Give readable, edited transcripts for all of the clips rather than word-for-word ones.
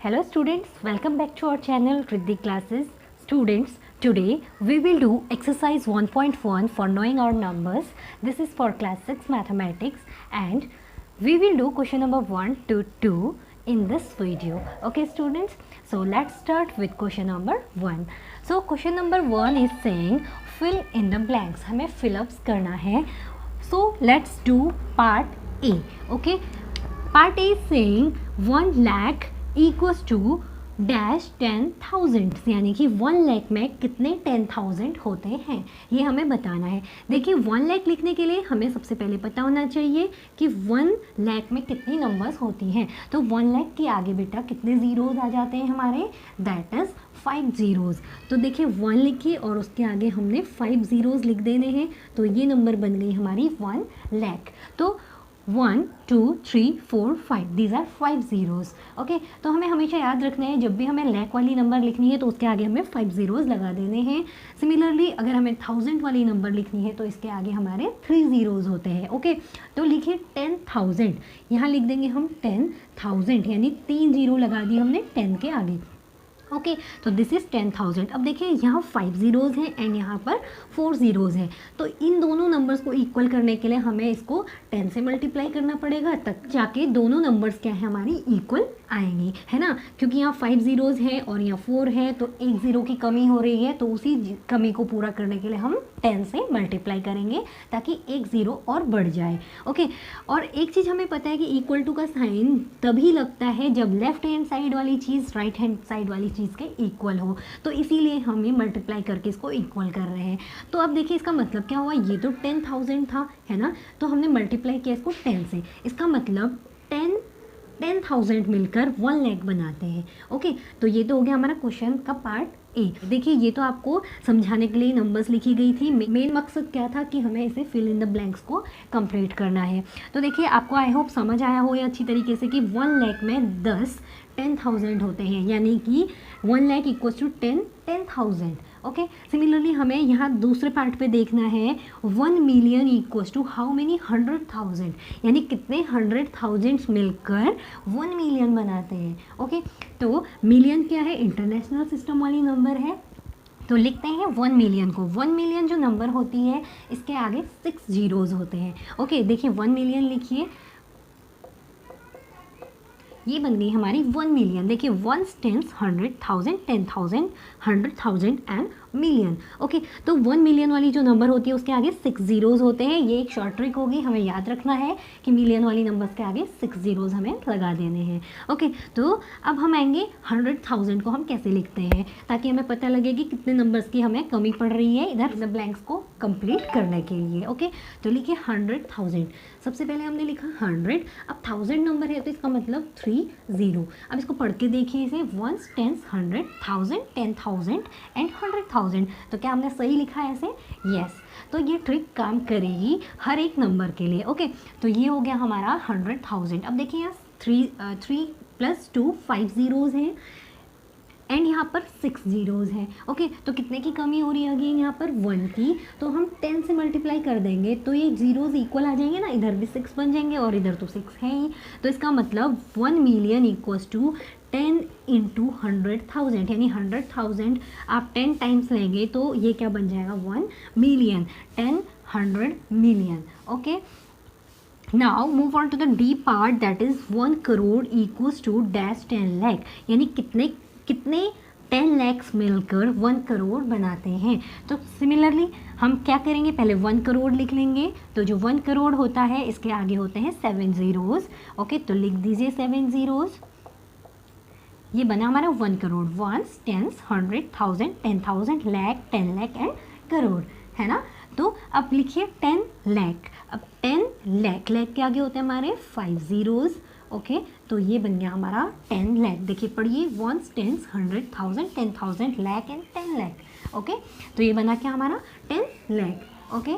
Hello students, welcome back to our channel Riddhi Classes. Students, today we will do exercise 1.1 for knowing our numbers. This is for class 6 mathematics and we will do question number 1 to 2 in this video. Okay students, so let's start with question number 1. So question number 1 is saying fill in the blanks. हमें fill ups करना है. So let's do part A. Okay, part A is saying 1 lakh equals to dash 10,000, यानी कि 1 लाख में कितने 10,000 होते हैं ये हमें बताना है. देखिए 1 लाख लिखने के लिए हमें सबसे पहले पता होना चाहिए कि 1 लाख में कितनी नंबर्स होती हैं. तो 1 लाख के आगे बेटा कितने ज़ीरोज़ आ जाते हैं हमारे, दैट इज़ 5 ज़ीरोज़. तो देखिए 1 लिखिए और उसके आगे हमने 5 ज़ीरोज़ लिख देने हैं. तो ये नंबर बन गई हमारी 1 लाख. तो 1 2 3 4 5 दीज आर 5 ज़ीरोज़. ओके, तो हमें हमेशा याद रखना है जब भी हमें लाख वाली नंबर लिखनी है तो उसके आगे हमें 5 ज़ीरोज़ लगा देने हैं. सिमिलरली अगर हमें 1000 वाली नंबर लिखनी है तो इसके आगे हमारे 3 ज़ीरोज़ होते हैं. ओके, तो लिखिए 10,000, यहाँ लिख देंगे हम 10,000, यानी 3 ज़ीरो लगा दिए हमने 10 के आगे. ओके, तो दिस इज़ 10,000. अब देखिए यहाँ 5 ज़ीरोज़ हैं एंड यहाँ पर 4 ज़ीरोज़ हैं. तो इन दोनों नंबर्स को इक्वल करने के लिए हमें इसको 10 से मल्टीप्लाई करना पड़ेगा, तब जाके दोनों नंबर्स क्या है हमारी इक्वल आएंगी, है ना. क्योंकि यहाँ 5 ज़ीरोज़ हैं और यहाँ 4 है तो एक ज़ीरो की कमी हो रही है. तो उसी कमी को पूरा करने के लिए हम 10 से मल्टीप्लाई करेंगे ताकि एक ज़ीरो और बढ़ जाए. ओके, और एक चीज़ हमें पता है कि इक्वल टू का साइन तभी लगता है जब लेफ्ट हैंड साइड वाली चीज़ राइट हैंड साइड वाली चीज़ के इक्वल हो. तो इसीलिए हम ये मल्टीप्लाई करके इसको इक्वल कर रहे हैं. तो अब देखिए इसका मतलब क्या हुआ, ये तो 10,000 था, है ना. तो हमने मल्टीप्लाई किया इसको 10 से. इसका मतलब 10,000 मिलकर 1 लाख बनाते हैं. ओके, तो ये तो हो गया हमारा क्वेश्चन का पार्ट ए. देखिए ये तो आपको समझाने के लिए नंबर्स लिखी गई थी. मेन मकसद क्या था कि हमें इसे फिल इन द ब्लैंक्स को कंप्लीट करना है. तो देखिए आपको आई होप समझ आया हो या अच्छी तरीके से कि 1 लाख में 10,000 होते हैं, यानी कि 1 lakh equals to 10,000. Okay, similarly हमें यहाँ दूसरे पार्ट पे देखना है 1 million equals to how many 100,000, यानी कितने 100,000 मिलकर 1 मिलियन बनाते हैं. ओके, तो मिलियन क्या है, इंटरनेशनल सिस्टम वाली नंबर है. तो लिखते हैं 1 मिलियन को. 1 मिलियन जो नंबर होती है इसके आगे 6 ज़ीरोज़ होते हैं. ओके, देखिए 1 मिलियन लिखिए, ये बन गई हमारी 1 मिलियन. देखिए 1 टेंस 100,000, 10,000, 100,000 एंड मिलियन. ओके, तो 1 मिलियन वाली जो नंबर होती है उसके आगे 6 ज़ीरोज़ होते हैं. ये एक शॉर्ट ट्रिक होगी, हमें याद रखना है कि मिलियन वाली नंबर्स के आगे 6 ज़ीरोज़ हमें लगा देने हैं. ओके, तो अब हम आएंगे 100,000 को हम कैसे लिखते हैं ताकि हमें पता लगे कि कितने नंबर्स की हमें कमी पड़ रही है इधर ब्लैंक्स को कंप्लीट करने के लिए. ओके, तो लिखिए 100,000. सबसे पहले हमने लिखा 100. अब 1000 नंबर है तो इसका मतलब 3 ज़ीरो. अब इसको पढ़ के देखिए इसे 1 टेंस 100, 1000, 10,000 एंड 100,000. तो क्या हमने सही लिखा है ऐसे, यस. तो ये ट्रिक काम करेगी हर एक नंबर के लिए. ओके, तो ये हो गया हमारा 100,000. अब देखिए यहाँ 3 + 2 5 ज़ीरोज़ हैं एंड यहाँ पर 6 ज़ीरोज़ हैं. ओके, तो कितने की कमी हो रही है अगेन यहाँ पर 1 की. तो हम 10 से मल्टीप्लाई कर देंगे तो ये ज़ीरोज़ इक्वल आ जाएंगे ना, इधर भी 6 बन जाएंगे और इधर तो 6 है ही. तो इसका मतलब 1 मिलियन इक्वल्स टू 10 × 100,000, यानी 100,000 आप 10 टाइम्स लेंगे तो ये क्या बन जाएगा 1 million. 10 100 million. Okay, now move on to the D part, that is 1 crore equals to dash 10 lakh, यानी कितने 10 लाख मिलकर 1 करोड़ बनाते हैं. तो सिमिलरली हम क्या करेंगे, पहले 1 करोड़ लिख लेंगे. तो जो 1 करोड़ होता है इसके आगे होते हैं 7 ज़ीरोज़. ओके, तो लिख दीजिए 7 ज़ीरोज़. ये बना हमारा 1 करोड़. 1 टेंस 100,000, 10,000, लाख, 10 लाख एंड करोड़, है ना. तो अब लिखिए 10 लाख. अब 10 लाख, लाख के आगे होते हैं हमारे 5 ज़ीरोज़. ओके, तो ये बन गया हमारा 10 लाख. देखिए पढ़िए 1 tens 100,000, 10,000, lakh and 10 lakh. Okay, तो ये बना क्या हमारा 10 लाख. ओके,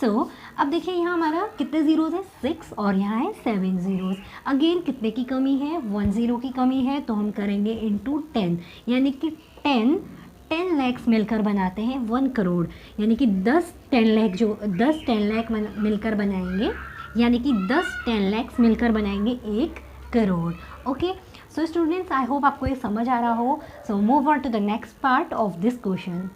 सो अब देखिए यहाँ हमारा कितने ज़ीरोज़ है, 6 और यहाँ है 7 ज़ीरोज़. अगेन कितने की कमी है, 1 ज़ीरो की कमी है. तो हम करेंगे इंटू 10, यानी कि 10 लाख मिलकर बनाते हैं 1 करोड़, यानी कि 10 10 लाख मिलकर बनाएंगे, यानी कि 10 लाख मिलकर बनाएंगे 1 crore. Okay, so students, I hope आपको ये समझ आ रहा हो. So move on to the next part of this question.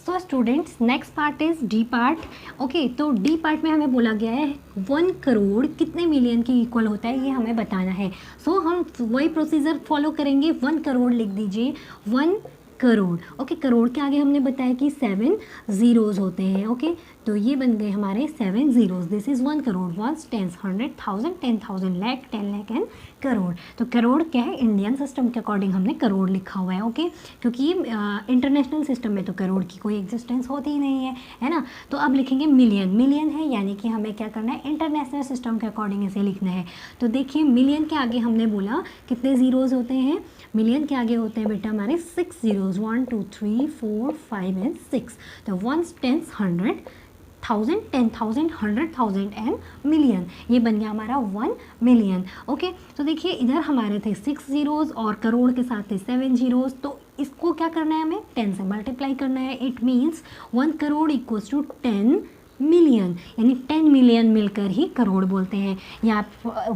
So students, next part is D part. Okay, तो डी पार्ट में हमें बोला गया है 1 करोड़ कितने मिलियन के इक्वल होता है, ये हमें बताना है. सो हम वही प्रोसीजर फॉलो करेंगे. 1 करोड़ लिख दीजिए. 1 करोड़. ओके, करोड़ के आगे हमने बताया कि 7 ज़ीरोज़ होते हैं. ओके, तो ये बन गए हमारे 7 zeros. This is 1 crore. 1 tens 100,000 10,000 lakh 10 lakh and crore. तो करोड़ क्या है, इंडियन सिस्टम के अकॉर्डिंग हमने करोड़ लिखा हुआ है. ओके, क्योंकि इंटरनेशनल सिस्टम में तो करोड़ की कोई एग्जिस्टेंस होती ही नहीं है ना. तो अब लिखेंगे मिलियन. मिलियन है यानी कि हमें क्या करना है, इंटरनेशनल सिस्टम के अकॉर्डिंग इसे लिखना है. तो देखिए, मिलियन के आगे हमने बोला कितने ज़ीरोज़ होते हैं. मिलियन के आगे होते हैं बेटा हमारे 6 ज़ीरोज़. 1 2 3 4 5 एंड 6. तो 1 टेंस 100,000 10,000 100,000 एंड मिलियन. ये बन गया हमारा 1 मिलियन. ओके, तो देखिए इधर हमारे थे 6 ज़ीरोज़ और करोड़ के साथ थे 7 ज़ीरोज़. तो इसको क्या करना है, हमें 10 से मल्टीप्लाई करना है. It means 1 crore equals to 10 million, यानी 10 मिलियन मिलकर ही करोड़ बोलते हैं. या आप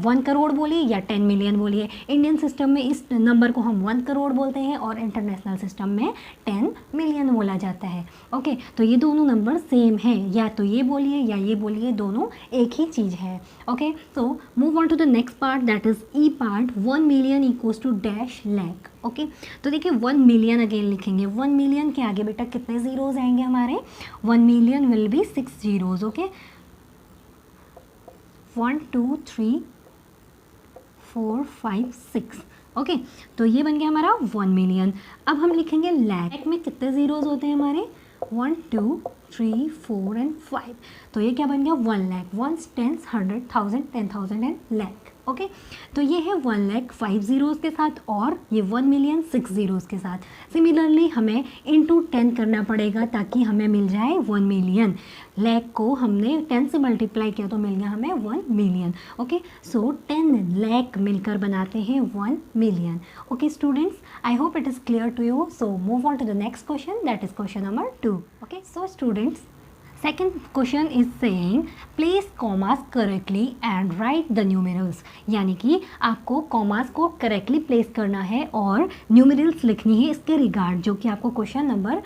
1 करोड़ बोलिए या 10 मिलियन बोलिए. इंडियन सिस्टम में इस नंबर को हम 1 करोड़ बोलते हैं और इंटरनेशनल सिस्टम में 10 मिलियन बोला जाता है. ओके, तो ये दोनों नंबर सेम हैं. या तो ये बोलिए या ये बोलिए, दोनों एक ही चीज़ है. ओके, तो move on to the next part, that is E part. 1 million equals to dash lakh. Okay, तो देखिए 1 मिलियन अगेन लिखेंगे. 1 मिलियन के आगे बेटा कितने ज़ीरोज़ आएंगे हमारे. 1 million will be 6 zeros. Okay, 1 2 3 4 5 6. Okay, तो ये बन गया हमारा 1 मिलियन. अब हम लिखेंगे लैख में कितने ज़ीरोज़ होते हैं हमारे. 1 2 3 4 एंड 5. तो ये क्या बन गया 1 lakh. 1 tens 100,000 10,000 and lakh. Okay, तो ये है 1 लाख 5 ज़ीरोज़ के साथ और ये 1 मिलियन 6 ज़ीरोज़ के साथ. सिमिलरली हमें इंटू 10 करना पड़ेगा ताकि हमें मिल जाए 1 मिलियन. लैख को हमने 10 से मल्टीप्लाई किया तो मिल गया हमें 1 मिलियन. ओके, सो 10 लाख मिलकर बनाते हैं 1 million. Okay students, I hope it is clear to you. So move on to the next question, that is question number 2. Okay, so students, second question is saying place commas correctly and write the numerals. यानी कि आपको commas को correctly place करना है और numerals लिखनी है इसके रिगार्ड, जो कि आपको क्वेश्चन नंबर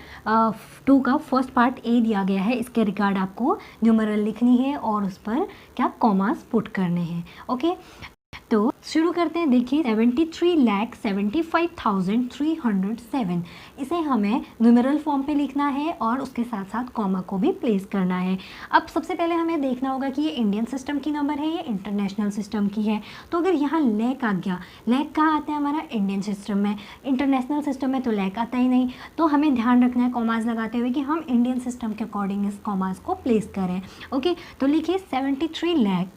2 का फर्स्ट पार्ट ए दिया गया है. इसके रिगार्ड आपको न्यूमेरल लिखनी है और उस पर क्या कॉमास पुट करने हैं. ओके, तो शुरू करते हैं. देखिए 73,75,307. इसे हमें न्यूमेरल फॉर्म पे लिखना है और उसके साथ साथ कॉमा को भी प्लेस करना है. अब सबसे पहले हमें देखना होगा कि ये इंडियन सिस्टम की नंबर है या इंटरनेशनल सिस्टम की है. तो अगर यहाँ लैख आ गया, लैख कहाँ आता है हमारा, इंडियन सिस्टम में. इंटरनेशनल सिस्टम में तो लैख आता ही नहीं. तो हमें ध्यान रखना है कॉमास लगाते हुए कि हम इंडियन सिस्टम के अकॉर्डिंग इस कॉमास को प्लेस करें. ओके, तो लिखिए 73 लाख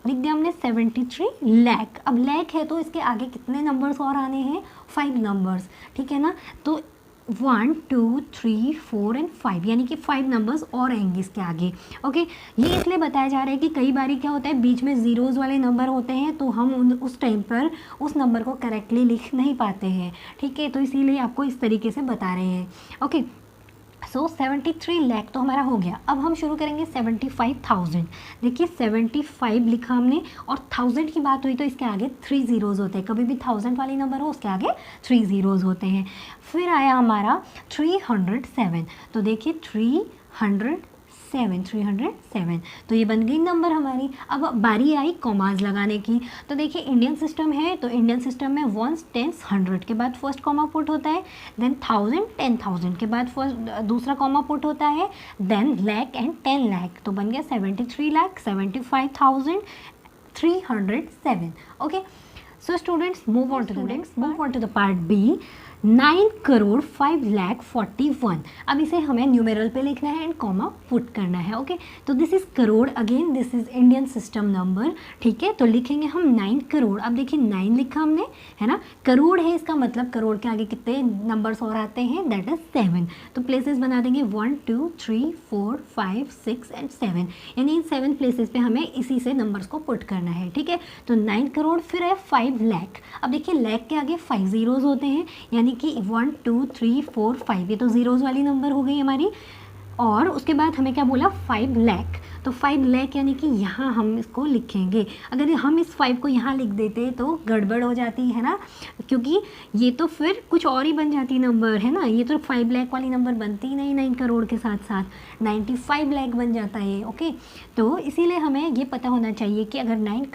लिख दिया हमने. 73 लाख. अब लाख है तो इसके आगे कितने नंबर्स और आने हैं, 5 नंबर्स. ठीक है ना. तो 1 2 3 4 एंड 5, यानी कि 5 नंबर्स और आएंगे इसके आगे. ओके, ये इसलिए बताया जा रहा है कि कई बार क्या होता है, बीच में ज़ीरोज़ वाले नंबर होते हैं तो हम उस टाइम पर उस नंबर को करेक्टली लिख नहीं पाते हैं. ठीक है, तो इसीलिए आपको इस तरीके से बता रहे हैं. ओके, सो 73 लाख तो हमारा हो गया. अब हम शुरू करेंगे 75,000. देखिए 75 लिखा हमने और 1000 की बात हुई तो इसके आगे 3 ज़ीरोज़ होते हैं. कभी भी 1000 वाली नंबर हो उसके आगे 3 ज़ीरोज़ होते हैं. फिर आया हमारा 307. तो देखिए 307. तो ये बन गई नंबर हमारी. अब बारी आई कॉमास लगाने की. तो देखिए इंडियन सिस्टम है तो इंडियन सिस्टम में 1 टेंस 100 के बाद फर्स्ट कॉमा पुट होता है. देन 1000 10,000 के बाद फर्स्ट दूसरा कॉमा पुट होता है. Then lakh and 10 lakh. तो बन गया 73 lakh 75,307. Okay, so students move on to the part B. 9 crore 5 lakh 41. अब इसे हमें न्यूमेरल पे लिखना है एंड कॉमा पुट करना है. ओके, तो this is crore. Again this is Indian system number. ठीक है, तो लिखेंगे हम 9 करोड़. अब देखिए 9 लिखा हमने, है ना. करोड़ है इसका मतलब करोड़ के आगे कितने नंबर्स और आते हैं, दैट इज़ 7. तो प्लेसेस बना देंगे 1 2 3 4 5 6 एंड 7. यानी इन 7 प्लेसेस पे हमें इसी से नंबर्स को पुट करना है. ठीक है, तो 9 करोड़. फिर है 5 लाख. अब देखिए लाख के आगे 5 ज़ीरोज़ होते हैं, यानी कि 1 2 3 4 5, ये तो ज़ीरोज़ वाली नंबर हो गई हमारी. और उसके बाद हमें क्या बोला 5 लाख. तो 5 लाख यानी कि यहाँ हम इसको लिखेंगे। अगर हम इस 5 को यहाँ लिख देते तो गड़बड़ हो जाती है ना, क्योंकि ये तो फिर कुछ और ही बन जाती नंबर है ना, ये तो 5 लाख वाली नंबर बनती ही नहीं 9 करोड़ के साथ साथ 95 लाख बन जाता है। ओके, तो इसीलिए हमें ये पता होना चाहिए कि अगर 9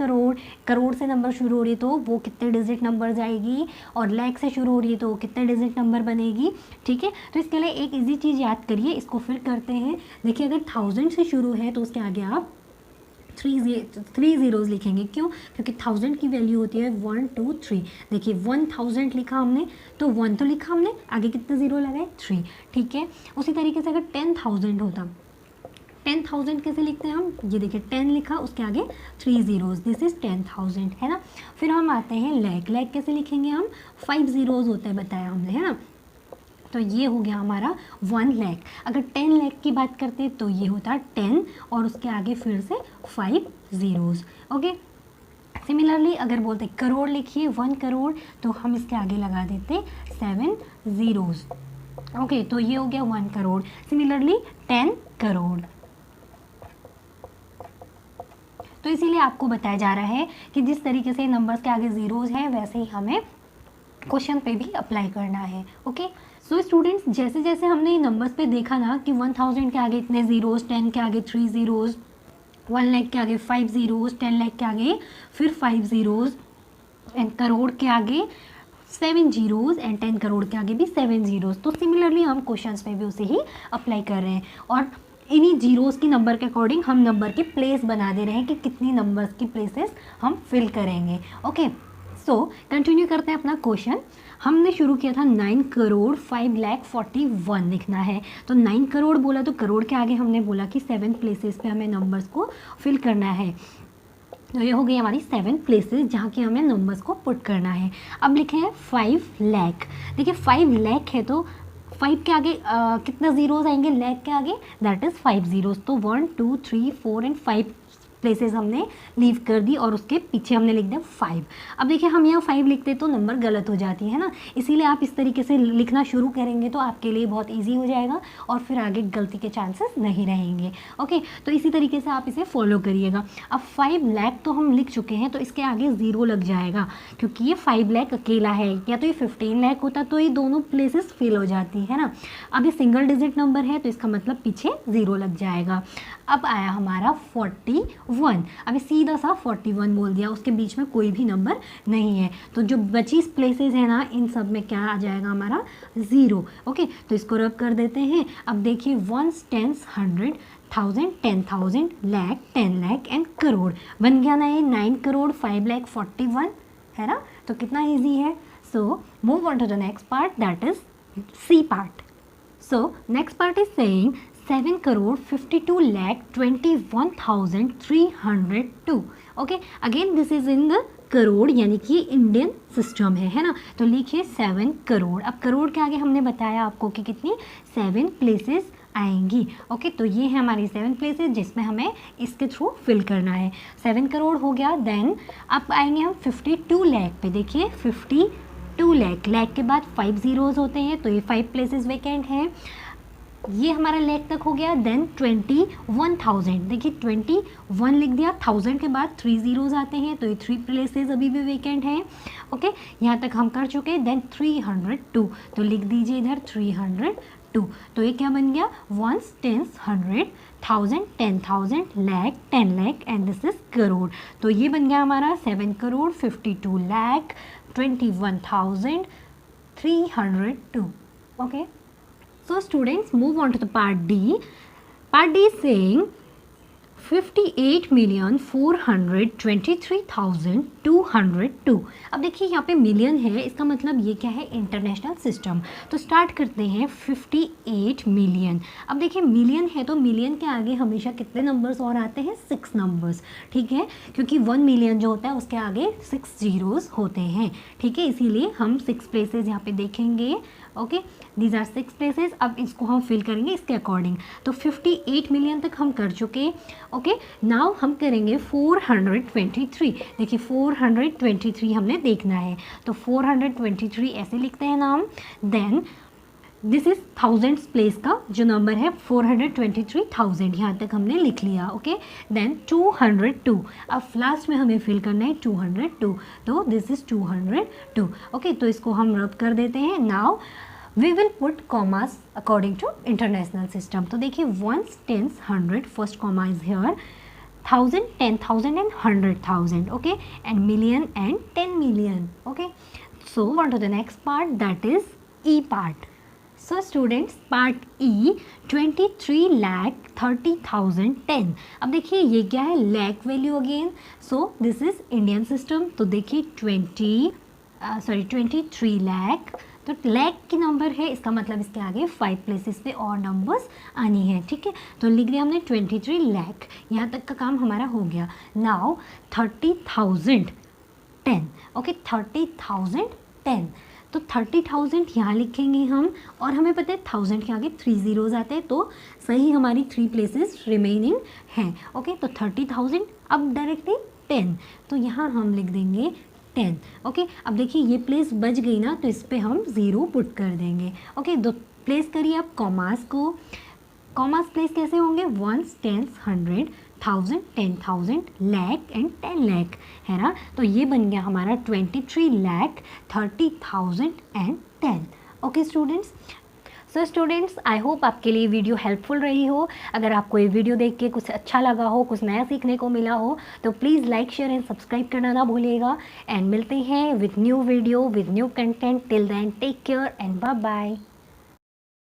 करोड़ से नंबर शुरू हो रही है तो वो कितने डिजिट नंबर जाएगी, और लाख से शुरू हो रही है तो वो कितने डिजिट नंबर बनेगी। ठीक है, तो इसके लिए एक इजी चीज़ याद करिए, इसको फिर करते हैं। देखिए अगर 1000 से शुरू है तो उसके आगे आप 3 ज़ीरोज़ लिखेंगे। क्यों? क्योंकि 1000 की वैल्यू होती है 1 2 3। देखिए 1000 लिखा हमने तो 1 तो लिखा हमने, आगे कितने ज़ीरो लगाए 3। ठीक है, उसी तरीके से अगर 10,000 होता, 10,000 कैसे लिखते हैं हम, ये देखिए 10 लिखा उसके आगे 3 ज़ीरोज़, दिस इज़ 10,000 है ना। फिर हम आते हैं लाख कैसे लिखेंगे हम, 5 ज़ीरोज़ होते हैं बताया हमने है ना। तो ये हो गया हमारा 1 लाख। अगर 10 लाख की बात करते हैं तो ये होता है 10 और उसके आगे फिर से 5 ज़ीरोज़। ओके, सिमिलरली अगर बोलते करोड़ लिखिए 1 करोड़ तो हम इसके आगे लगा देते 7 ज़ीरोज़। ओके, तो ये हो गया 1 करोड़। सिमिलरली 10 करोड़। तो इसीलिए आपको बताया जा रहा है कि जिस तरीके से नंबर्स के आगे ज़ीरोज़ हैं वैसे ही हमें क्वेश्चन पे भी अप्लाई करना है। ओके, सो स्टूडेंट्स जैसे जैसे हमने नंबर्स पे देखा ना कि 1000 के आगे इतने ज़ीरोज़, 10 के आगे 3 ज़ीरोज़, 1 लाख के आगे 5 ज़ीरोज़, 10 लाख के आगे फिर 5 ज़ीरोज़, एंड करोड़ के आगे 7 ज़ीरोज़, एंड 10 करोड़ के आगे भी 7 ज़ीरोज़। तो सिमिलरली हम क्वेश्चंस पे भी उसे ही अप्लाई कर रहे हैं, और इन्हीं जीरोज़ की नंबर के अकॉर्डिंग हम नंबर की प्लेस बना दे रहे हैं कि कितनी नंबर्स की प्लेसेस हम फिल करेंगे। ओके, सो कंटिन्यू करते हैं अपना क्वेश्चन। हमने शुरू किया था 9 करोड़ 5,41,000 लिखना है। तो 9 करोड़ बोला तो करोड़ के आगे हमने बोला कि 7 प्लेसेस पे हमें नंबर्स को फिल करना है। तो ये हो गई हमारी 7 प्लेसेस जहाँ की हमें नंबर्स को पुट करना है। अब लिखे हैं 5 लाख। देखिए 5 लाख है तो 5 के आगे कितना ज़ीरोज़ आएंगे लाख के आगे, दैट इज़ 5 ज़ीरोज़। तो 1 2 3 4 एंड 5 प्लेसेस हमने लीव कर दी और उसके पीछे हमने लिख दिया 5। अब देखिए हम यहाँ 5 लिखते तो नंबर गलत हो जाती है ना, इसीलिए आप इस तरीके से लिखना शुरू करेंगे तो आपके लिए बहुत इजी हो जाएगा और फिर आगे गलती के चांसेस नहीं रहेंगे। ओके, तो इसी तरीके से आप इसे फॉलो करिएगा। अब 5 लाख तो हम लिख चुके हैं तो इसके आगे ज़ीरो लग जाएगा क्योंकि ये 5 लाख अकेला है, या तो ये 15 लाख होता तो ये दोनों प्लेसेस फिल हो जाती है ना। अब ये सिंगल डिजिट नंबर है तो इसका मतलब पीछे ज़ीरो लग जाएगा। अब आया हमारा 41। अभी सीधा सा 41 बोल दिया, उसके बीच में कोई भी नंबर नहीं है, तो जो बची प्लेसेस है ना इन सब में क्या आ जाएगा हमारा ज़ीरो। ओके, तो इसको रब कर देते हैं। अब देखिए 1 10 100 1000 10,000 लाख 10 लाख एंड करोड़ बन गया ना ये 9 करोड़ 5,41,000 है ना। तो कितना ईजी है। So move on to the next part, that is C part. So next part is saying 7 crore 52,21,302। Okay, again this is in the crore यानी कि इंडियन सिस्टम है ना। तो लिखिए 7 करोड़। अब करोड़ के आगे हमने बताया आपको कि कितनी 7 प्लेसेस आएंगी। ओके, तो ये है हमारी 7 प्लेसेस जिसमें हमें इसके थ्रू फिल करना है। 7 करोड़ हो गया। देन अब आएंगे हम 52 लाख पे। देखिए 52 लाख, लाख के बाद 5 ज़ीरोज़ होते हैं तो ये 5 प्लेसेस वैकेंट हैं। ये हमारा लाख तक हो गया। देन 21,000, देखिए 21 लिख दिया, 1000 के बाद 3 ज़ीरोज़ आते हैं तो ये 3 प्लेसेस अभी भी वैकेंट हैं। ओके, यहाँ तक हम कर चुके हैं। देन 302, तो लिख दीजिए इधर 302। तो ये क्या बन गया 1 10 100 1000 10,000 lakh 10 lakh and this is crore. तो ये बन गया हमारा 7 crore 52 lakh 21,302। Okay, so students move on to the part D. Part D is saying 58,423,202। अब देखिए यहाँ पे मिलियन है, इसका मतलब ये क्या है इंटरनेशनल सिस्टम। तो स्टार्ट करते हैं 58 मिलियन। अब देखिए मिलियन है तो मिलियन के आगे हमेशा कितने नंबर्स और आते हैं 6 नंबर्स। ठीक है, क्योंकि 1 मिलियन जो होता है उसके आगे 6 ज़ीरोज़ होते हैं। ठीक है, इसीलिए हम 6 प्लेसेस यहाँ पे देखेंगे। Okay, these are 6 places. अब इसको हम फिल करेंगे इसके अकॉर्डिंग। तो 58 मिलियन तक हम कर चुके। ओके, नाउ हम करेंगे 423। देखिए 423 हमने देखना है तो 423 ऐसे लिखते हैं नाम। Then this is thousands place का जो नंबर है 423,000, यहाँ तक हमने लिख लिया। ओके, देन 202, अब लास्ट में हमें फिल करना है 202, तो दिस इज 202। ओके, तो इसको हम रब कर देते हैं। Now we will put commas according to international system. तो देखिए, ones, tens, 100, first comma is here, 1000, 10,000 and 100,000, okay, and million and 10 million, okay. So on to the next part, that is E part. So students, part E, 23,30,010। अब देखिए ये क्या है, lakh value again, so this is Indian system. तो देखिए 23 लाख, तो lack की number है, इसका मतलब इसके आगे 5 प्लेसेस पे और नंबर्स आनी है, ठीक है। तो लिख दिया हमने 23 लाख, यहाँ तक का काम हमारा हो गया। नाउ 30,010, ओके, 30,010, तो 30,000 यहाँ लिखेंगे हम, और हमें पता है 1000 के आगे 3 ज़ीरोज़ आते हैं, तो सही हमारी 3 प्लेसेस रिमेनिंग हैं। ओके, तो 30,000, अब डायरेक्टली 10, तो यहाँ हम लिख देंगे 10। ओके, अब देखिए ये प्लेस बच गई ना, तो इस पर हम 0 पुट कर देंगे। ओके, दो प्लेस करिए आप कॉमास को, कॉमास प्लेस कैसे होंगे, ones, tens, 100, 1000, 10,000, lakh and 10 lakh, है ना। तो ये बन गया हमारा 23,30,010। Okay students, so students, I hope आपके लिए वीडियो हेल्पफुल रही हो। अगर आपको ये वीडियो देख के कुछ अच्छा लगा हो, कुछ नया सीखने को मिला हो, तो please like, share and subscribe करना ना भूलिएगा। एंड मिलते हैं with new video, with new content. Till then take care and bye bye.